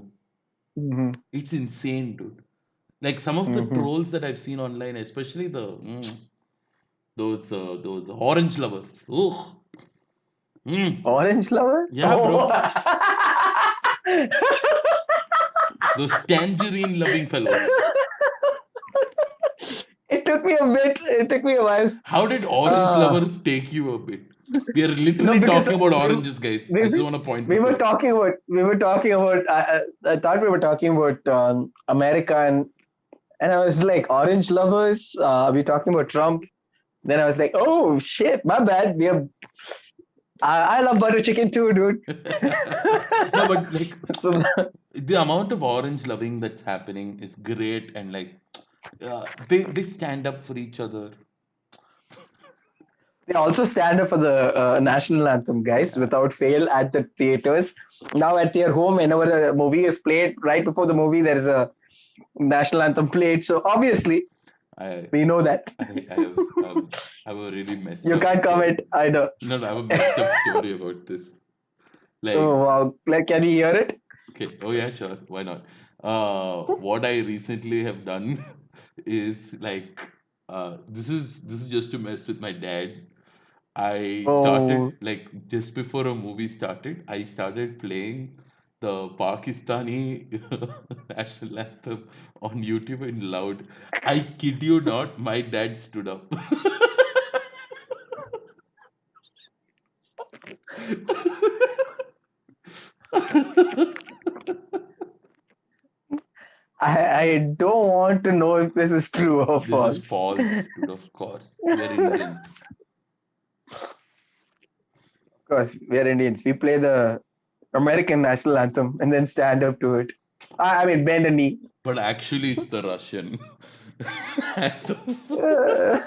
mhm, it's insane, dude. Like some of the mhm. trolls that I've seen online, especially those orange lovers. Ugh. Mm. Orange lover? Yeah, Oh. bro. Those tangerine loving fellows. It took me a bit. It took me a while. How did orange Uh, lovers take you a bit? We are no, literally because talking about we, oranges, guys. I just we want to point we this were out. talking about I thought we were talking about America, and I was like, orange lovers. We talking about Trump. Then I was like, oh shit, my bad. I love butter chicken too, dude. No, but like So the amount of orange loving that's happening is great, and like they stand up for each other. they also stand up for the national anthem, guys, Yeah, without fail at the theaters. Now at their home, whenever the movie is played, right before the movie, there is a national anthem played. So obviously, I we know that. I have a really messed You up can't story. comment either. No, no, I have a messed up story about this. Like, Oh wow! Like, can you hear it? okay, oh yeah, sure, why not? What I recently have done is like, this is just to mess with my dad. I started Oh, like just before a movie started, I started playing the Pakistani national anthem on YouTube in loud. I kid you not, my dad stood up. I don't want to know if this is true or This is false. false, dude, of course. We are Indians. Of course, we are Indians. We play the American national anthem and then stand up to it. I mean, bend a knee. But actually, it's the Russian anthem. Uh,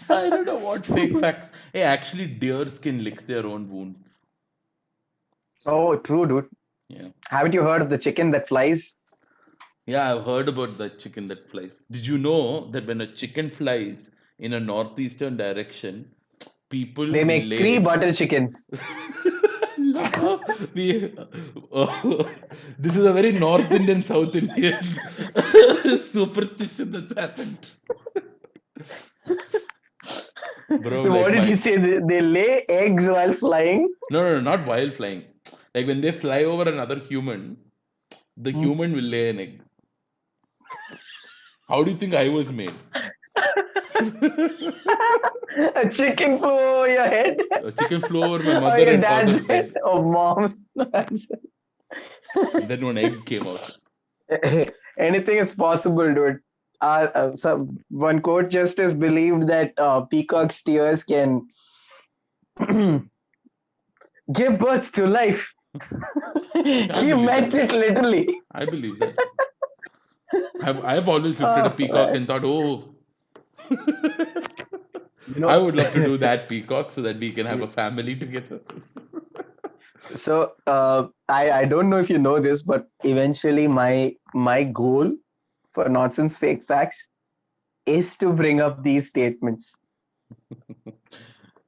I don't know what fake facts. Hey, actually, deers can lick their own wounds. oh, true, dude. Yeah. Haven't you heard of the chicken that flies? Yeah, I've heard about the chicken that flies. Did you know that when a chicken flies in a northeastern direction, people They make lay three butter eggs? chickens. No, we, this is a very North Indian, South Indian superstition that's happened. bro. What Like did my he say? They lay eggs while flying? no, not while flying. Like when they fly over another human, the Hmm. human will lay an egg. How do you think I was made? A chicken flew over your head. A chicken flew over my Or mother your and dad's father's head. head, Or mom's. and then one egg came out. Anything is possible, dude. One court justice believed that peacock's tears can give birth to life. I He believe that. meant it literally. I believe that. I've always looked at a Oh, peacock man. and thought, oh, You I know, would love to do that peacock so that we can have a family together. so I don't know if you know this, but eventually my goal for nonsense fake facts is to bring up these statements.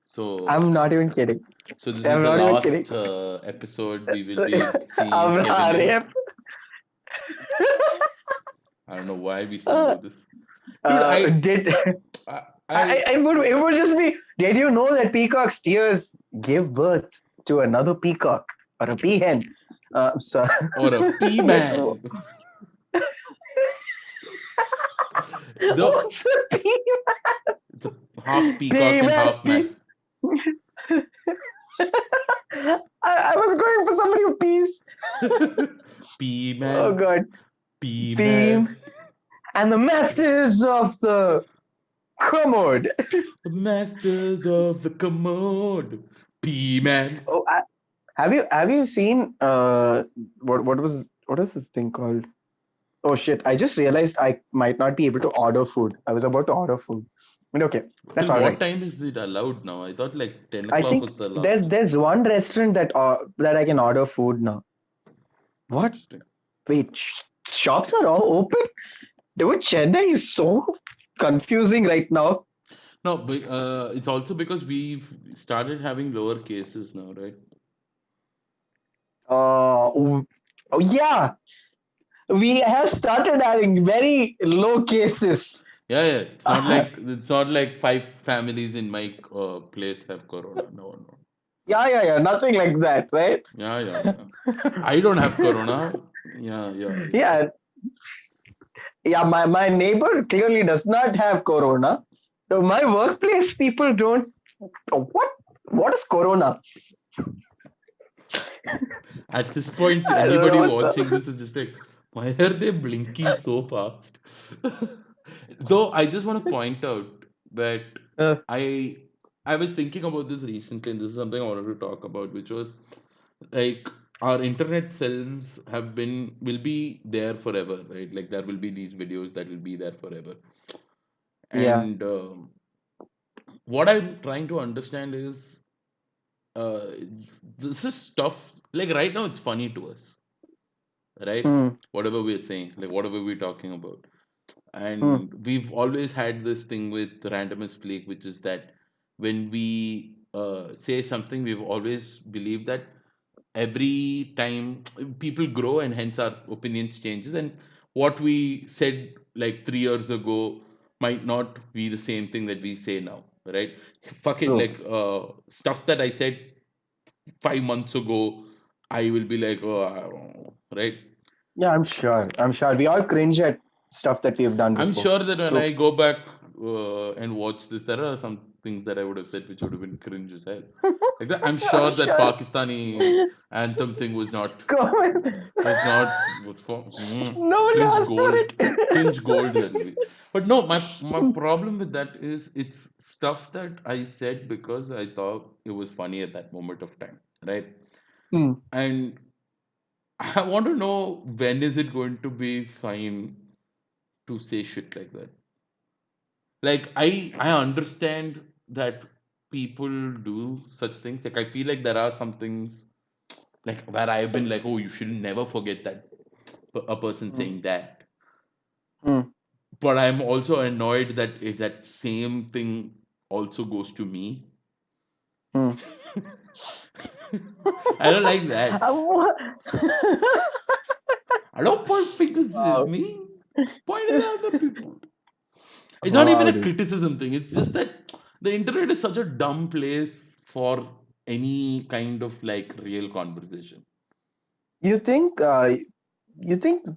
So, I'm not even kidding. so this is I'm the not even kidding. last episode we will be seeing I'm Kevin in. RAF. I don't know why we still do this, dude. Did I, I it would just be, did you know that peacock's tears give birth to another peacock or a peahen? So or a pea that's man, the what's a pea? it's a half peacock Pea and man. half man. I was going for somebody who pees. Pea Oh man, god. pea Pea man, and the masters of the commode. masters of the commode, pea man. Oh, have you seen what is this thing called? Oh shit! I just realized I might not be able to order food. I was about to order food. But okay, that's Till all what right. time is it allowed now? I thought like 10 I o'clock think was the there's last. there's one restaurant that I can order food now. What? Interesting. Wait, shops are all open? Dude, Chennai is so confusing right now. No, but it's also because we've started having lower cases now, right? Oh yeah, we have started having very low cases. Yeah, yeah. It's not like 5 families in my place have corona. No, no. Yeah. Nothing like that, right? Yeah, yeah, yeah. I don't have corona. Yeah, yeah, yeah. Yeah, yeah. My neighbor clearly does not have corona. So my workplace people don't. Oh, what is corona? At this point, I don't know anybody what's watching up. this is just like, why are they blinking so fast? Though I just want to point out that Uh, I I was thinking about this recently, and this is something I wanted to talk about, which was like our internet selves will be there forever, right? Like there will be these videos that will be there forever. yeah. And what I'm trying to understand is uh, this is stuff like right now it's funny to us, right? Hmm. Whatever we're saying, like whatever we're talking about. Hmm. And we've always had this thing with randomness Fleek, which is that when we say something, we've always believed that every time people grow and hence our opinions changes, and what we said like 3 years ago might not be the same thing that we say now, right? Fuck it, True. like stuff that I said 5 months ago, I will be like, oh, I don't know, right? Yeah, I'm sure. I'm sure. We all cringe at stuff that we've done I'm before. sure that when True. I go back and watch this, there are some things that I would have said which would have been cringe as hell. Like that, I'm I'm sure that sure. Pakistani anthem thing Comment. was for Nobody cringe asked for gold, it. cringe gold that will be. But no, my problem with that is it's stuff that I said because I thought it was funny at that moment of time, right? Hmm. And I want to know when is it going to be fine to say shit like that? Like I understand that people do such things. Like I feel like there are some things like where I've been like, oh, you should never forget that a person Hmm. saying that. Hmm. But I'm also annoyed that if that same thing also goes to me. Hmm. I don't like that. What? I don't point fingers at Wow. me. Point it at other people. It's not even Wow, a dude. criticism thing. It's just that The internet is such a dumb place for any kind of like real conversation. You think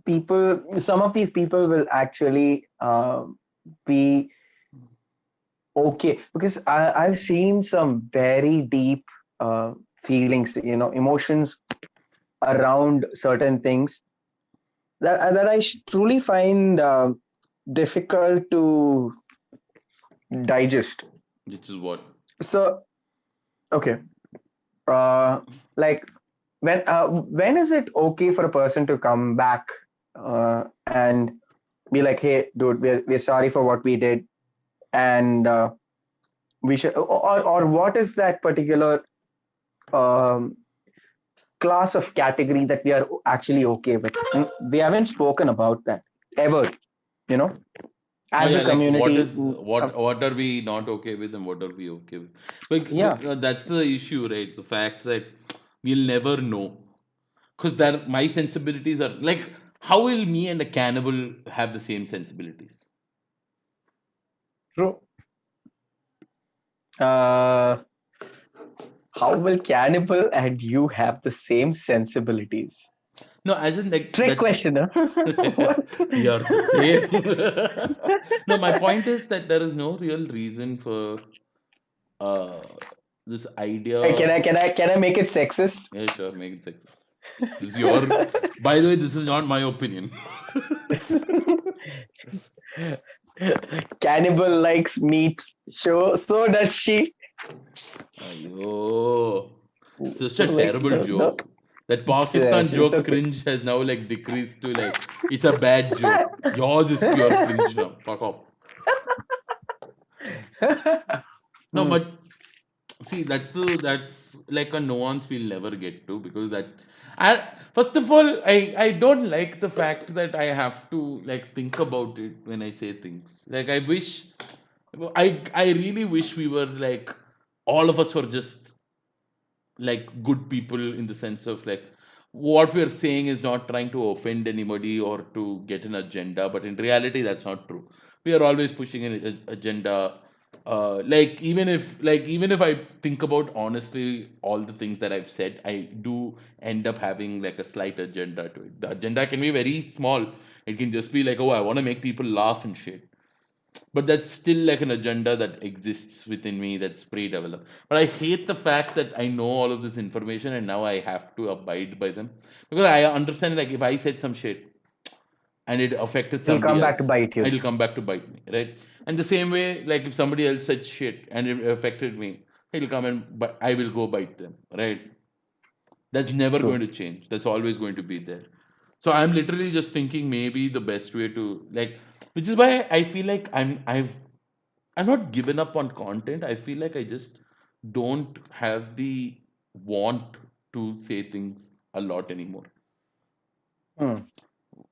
people, some of these people will actually be okay? Because I've seen some very deep feelings, emotions around certain things that I truly find difficult to digest. Which is what. So, okay, uh, like when is it okay for a person to come back and be like, hey, dude, we're sorry for what we did, and we should, or what is that particular um, class of category that we are actually okay with? We haven't spoken about that ever, you know, Oh as a yeah, like what community. is what are we not okay with and what are we okay with? Yeah, That's the issue, right? The fact that we'll never know, because that my sensibilities are like, how will me and a cannibal have the same sensibilities? true. Uh, how will cannibal and you have the same sensibilities? No, as in like Trick that's question, huh? What? we are the same. No, my point is that there is no real reason for uh this idea. Can I make it sexist? Yeah, sure, make it sexy. This is your. By the way, this is not my opinion. Cannibal likes meat. So does she. Ayo. It's just a Like, terrible no. joke. That Yes, Pakistan it's joke okay. cringe has now like decreased to like it's a bad joke. Yours is pure cringe now. Fuck off. No, Hmm. but see, that's like a nuance we'll never get to because that. I, first of all, I don't like the fact that I have to like think about it when I say things. Like I wish, I really wish we were like all of us were just like good people in the sense of like what we're saying is not trying to offend anybody or to get an agenda, but in reality that's not true. We are always pushing an agenda. Even if I think about honestly all the things that I've said, I do end up having like a slight agenda to it. The agenda can be very small. It can just be like, oh, I want to make people laugh and shit, but that's still like an agenda that exists within me that's pre-developed. But I hate the fact that I know all of this information and now I have to abide by them, because I understand like if I said some shit and it affected It'll somebody come back to else, bite you. it'll come back to bite me, right? And the same way, like if somebody else said shit and it affected me, it'll come and but I will go bite them, right? That's never going True. to change. That's always going to be there. So I'm literally just thinking maybe the best way to like, which is why I feel like I'm not given up on content. I feel like I just don't have the want to say things a lot anymore. Hmm.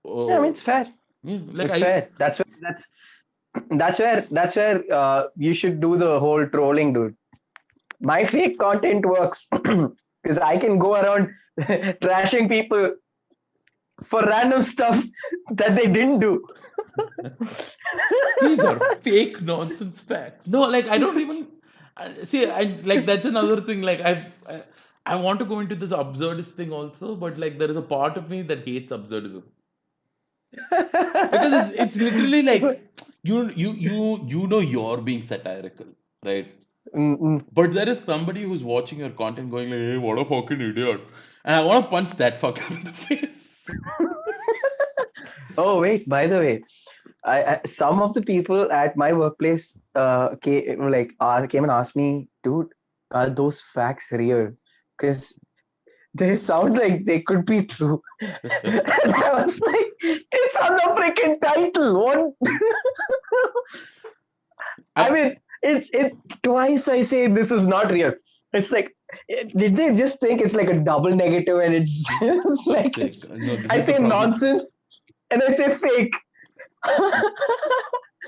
Yeah, I mean, Oh, it's fair. yeah, like It's I fair. That's where you should do the whole trolling, dude. My fake content works because I can go around trashing people for random stuff that they didn't do. these are fake nonsense facts. No, like I don't even see. I like that's another thing. Like I want to go into this absurdist thing also, but like there is a part of me that hates absurdism because it's literally like you know you're being satirical, right? Mm-mm. But there is somebody who's watching your content going like, hey, what a fucking idiot. And I want to punch that fucker in the face. Oh wait, by the way, some of the people at my workplace came and asked me, dude, are those facts real? Because they sound like they could be true. And I was like, it's on the freaking title. What? I I, mean, it twice I say this is not real. It's like, did they just think it's like a double negative and it's, it's like sick. it's, No, this I is the say problem. nonsense and I say fake.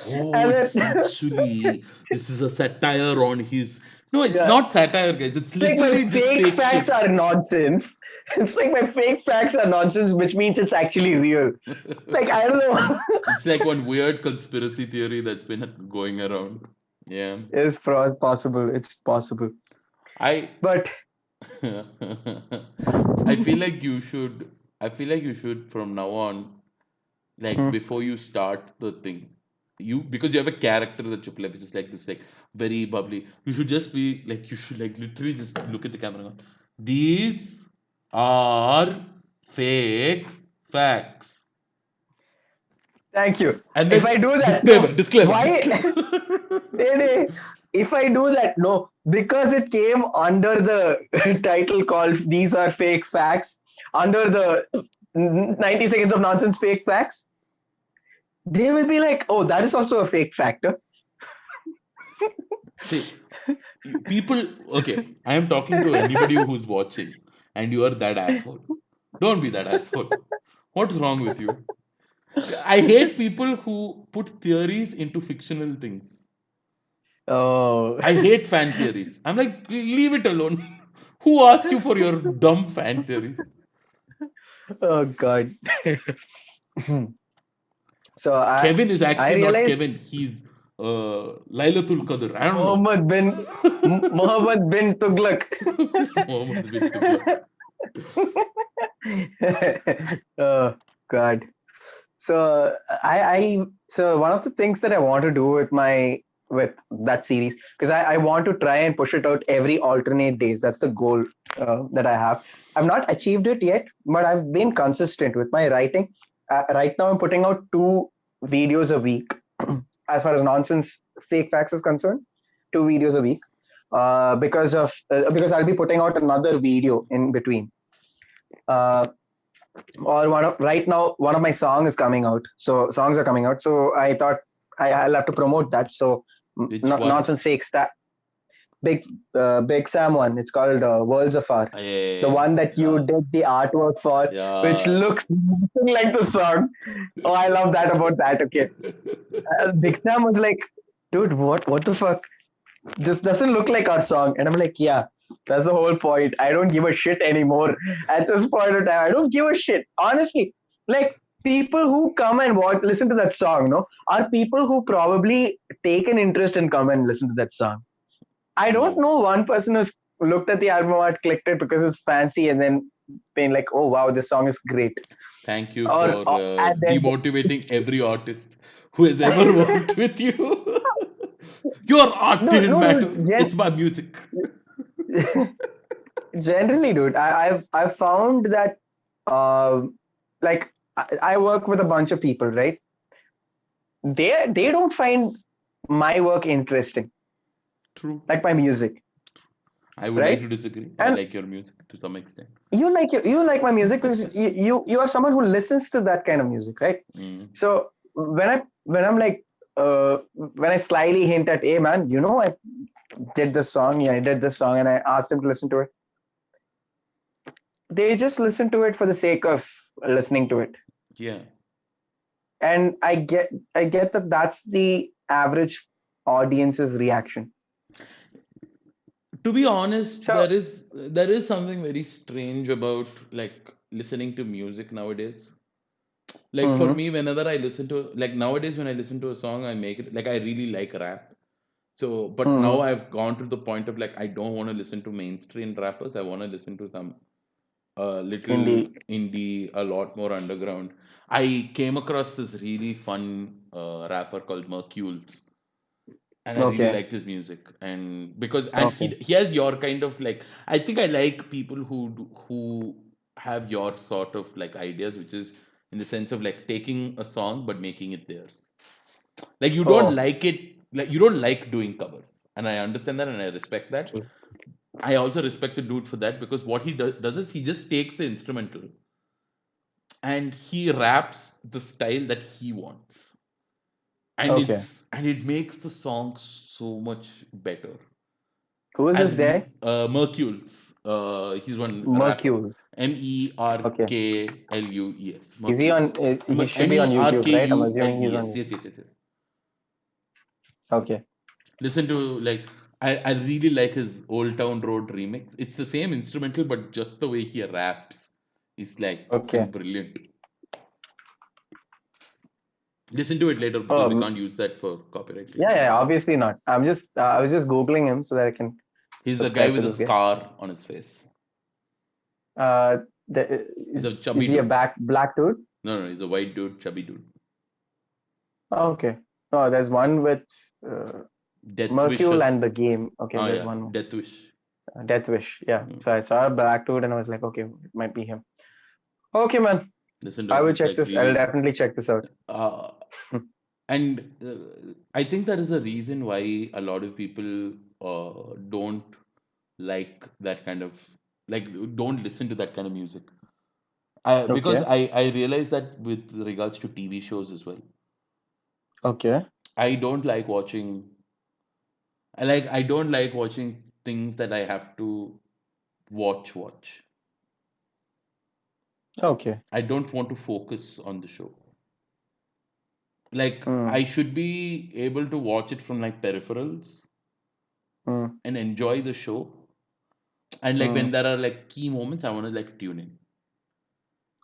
Oh, And it's then actually, this is a satire on his. No, it's yeah, not satire, guys. It's it's like my literally just fake fake facts shit. are nonsense. It's like my fake facts are nonsense, which means it's actually real. Like I don't know. It's like one weird conspiracy theory that's been going around. Yeah. It's possible. It's possible. I But I feel like you should. I feel like you should from now on, like Hmm. before you start the thing, you because you have a character that you play, which is like this, like very bubbly. You should just be like you should like literally just look at the camera and go, these are fake facts. Thank you. And If I then do that, disclaimer, no. disclaimer, Why? disclaimer. Dede, if I do that, no, because it came under the title called "These Are Fake Facts," under the 90 seconds of nonsense fake facts, they will be like, "Oh, that is also a fake factor." See, people, okay, I am talking to anybody who's watching, and you are that asshole. Don't be that asshole. What's wrong with you? I hate people who put theories into fictional things. Oh, I hate fan theories. I'm like, leave it alone. Who asked you for your dumb fan theories? oh God. So Kevin is I actually not realized Kevin. He's Lailatul Qadr. I don't know. Muhammad bin Tughlaq. Mohammed bin Tughlaq. Oh God. So so one of the things that I want to do with that series, because I want to try and push it out every alternate days. That's the goal that I have. I've not achieved it yet, but I've been consistent with my writing. Right now, I'm putting out 2 videos a week. As far as nonsense fake facts is concerned, 2 videos a week. Because I'll be putting out another video in between. Uh, or right now one of my song is coming out, so songs are coming out, so I thought I'll have to promote that. So Which one? nonsense fake big big Sam one, it's called Worlds of Art, the Yeah, one that you did the artwork for, which yeah. looks nothing like the song. Oh, I love that about that. Okay. Big Sam was like, dude, what the fuck, this doesn't look like our song. And I'm like, yeah, that's the whole point. I don't give a shit anymore. At this point of time, I don't give a shit. Honestly, like people who come and listen to that song, no, are people who probably take an interest and come and listen to that song. I Yeah. don't know one person who's looked at the album art, clicked it because it's fancy, and then been like, oh wow, this song is great. Thank you Or, for and then demotivating every artist who has ever worked with you. Your art no, didn't no, matter. dude, It's my music. generally, dude, I've found that like I work with a bunch of people, right? They don't find my work interesting, True. like my music, I would like right? to disagree. I And like your music to some extent. you like my music because you are someone who listens to that kind of music, right? Mm. So when I'm like when I slyly hint at, hey man, I did this song, yeah, I did this song, and I asked them to listen to it, they just listen to it for the sake of listening to it. Yeah. And I get that that's the average audience's reaction. To be honest, So there is something very strange about like listening to music nowadays. Like for mhm, me, whenever I listen to like nowadays when I listen to a song, I make it like I really like rap. So, but now mhm, I've gone to the point of like I don't want to listen to mainstream rappers. I want to listen to some little indie, indie, a lot more underground. I came across this really fun rapper called Mercules, and I really okay, liked his music. And because and okay, he has your kind of like I think I like people who have your sort of like ideas, which is in the sense of like taking a song but making it theirs. Like you don't oh, like it, like you don't like doing covers, and I understand that and I respect that. true. I also respect the dude for that because what he does is he just takes the instrumental and he raps the style that he wants, and Okay. and it makes the song so much better. Who is I this guy? Mercules, he's one rapper. Mercules. Okay. Merkules. Is he Mercules. on? He should be on YouTube, right? I'm assuming he's Merkules. on. Yes, yes, yes, yes. Okay. Listen to like I really like his Old Town Road remix. It's the same instrumental, but just the way he raps is like fucking Okay. brilliant. Listen to it later because we Oh, can't use that for copyright yeah, reasons. obviously not. I was just Googling him so that I can He's the guy subscribe to with a this guy. scar on his face. Uh, He's a is chubby he a dude. black dude? No, he's a white dude, chubby dude. Oh, okay. No, there's one with uh, Death Mercule wishes. and the game. Okay, Oh there's yeah, one more. Death wish. Death Wish. Yeah. Mm. So I saw a black dude and I was like, okay, it might be him. Okay, man. Listen to I it. will It's check like this. I'll really. definitely check this out. Uh, and I think there is a reason why a lot of people don't like that kind of like don't listen to that kind of music. Because Okay. I realize that with regards to TV shows as well. Okay. I don't like watching. I don't like watching things that I have to watch. Okay. I don't want to focus on the show. Like Hmm. I should be able to watch it from like peripherals Hmm. and enjoy the show. And like when Hmm. there are like key moments, I want to like tune in.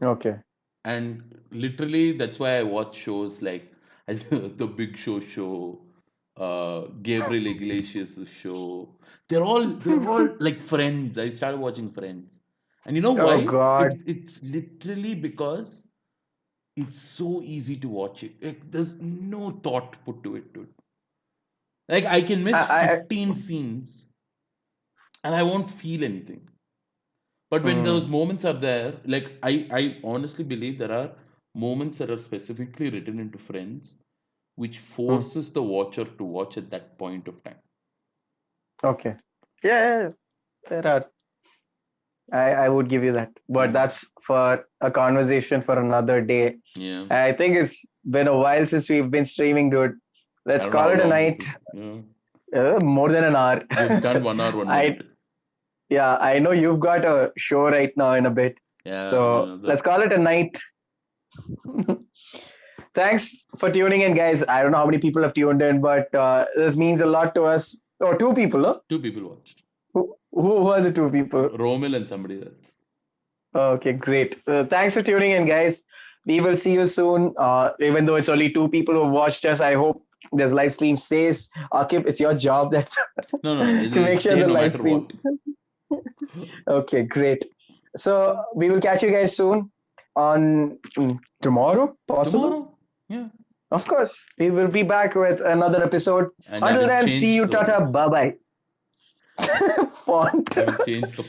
Okay. And literally, that's why I watch shows like the Big Show, Gabriel Iglesias' show. They're all like Friends. I started watching Friends, and you know Oh why? God. It's literally because it's so easy to watch it. Like there's no thought put to it, dude. Like I can miss I 15 scenes and I won't feel anything. But when those hmm. moments are there, like I honestly believe there are moments that are specifically written into Friends, which Hmm. forces the watcher to watch at that point of time. Okay. Yeah, there are. I would give you that, but Mm. that's for a conversation for another day. Yeah, I think it's been a while since we've been streaming, dude. I Let's don't know call how it a long we've night. been. Yeah. More than an hour. We've done 1 hour, 1 minute. I Yeah, I know you've got a show right now in a bit, Yeah, and so another. let's call it a night. Thanks for tuning in, guys. I don't know how many people have tuned in, but this means a lot to us. Oh, two people, huh? Two people watched. Who are the two people? Romil and somebody else. Okay, great. Thanks for tuning in, guys. We will see you soon. Even though it's only two people who watched us, I hope this live stream stays. Akib, it's your job that No, to it'll make sure stay the no live matter stream. what. Okay, great. So we will catch you guys soon on tomorrow, possible. Tomorrow, yeah. Of course, we will be back with another episode. And I Until will then, see change you, the tata, bye bye. Font. I will change the